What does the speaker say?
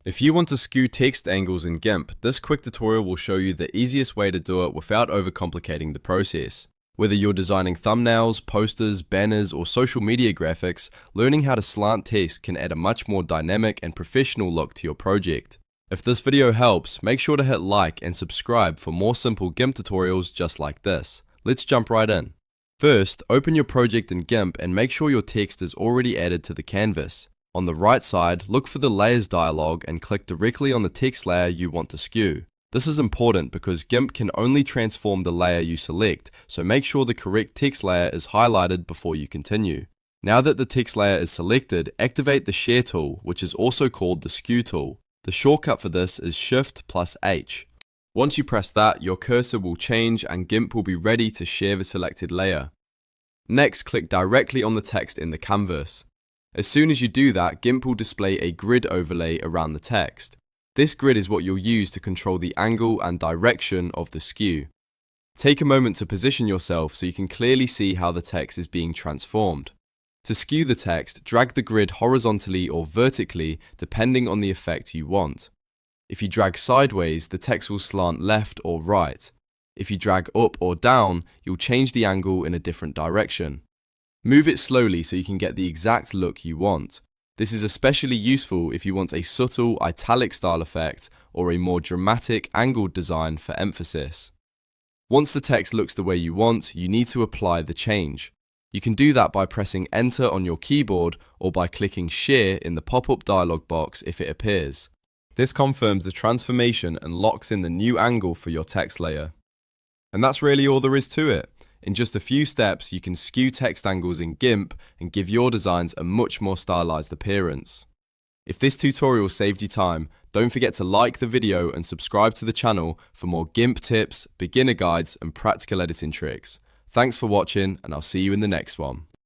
If you want to skew text angles in GIMP, this quick tutorial will show you the easiest way to do it without overcomplicating the process. Whether you're designing thumbnails, posters, banners, or social media graphics, learning how to slant text can add a much more dynamic and professional look to your project. If this video helps, make sure to hit like and subscribe for more simple GIMP tutorials just like this. Let's jump right in. First, open your project in GIMP and make sure your text is already added to the canvas. On the right side, look for the Layers dialog and click directly on the text layer you want to skew. This is important because GIMP can only transform the layer you select, so make sure the correct text layer is highlighted before you continue. Now that the text layer is selected, activate the Shear Tool, which is also called the Skew Tool. The shortcut for this is Shift+H. Once you press that, your cursor will change and GIMP will be ready to shear the selected layer. Next, click directly on the text in the canvas. As soon as you do that, GIMP will display a grid overlay around the text. This grid is what you'll use to control the angle and direction of the skew. Take a moment to position yourself so you can clearly see how the text is being transformed. To skew the text, drag the grid horizontally or vertically depending on the effect you want. If you drag sideways, the text will slant left or right. If you drag up or down, you'll change the angle in a different direction. Move it slowly so you can get the exact look you want. This is especially useful if you want a subtle italic style effect or a more dramatic angled design for emphasis. Once the text looks the way you want, you need to apply the change. You can do that by pressing Enter on your keyboard or by clicking Shear in the pop-up dialog box if it appears. This confirms the transformation and locks in the new angle for your text layer. And that's really all there is to it. In just a few steps, you can skew text angles in GIMP and give your designs a much more stylized appearance. If this tutorial saved you time, don't forget to like the video and subscribe to the channel for more GIMP tips, beginner guides, and practical editing tricks. Thanks for watching, and I'll see you in the next one.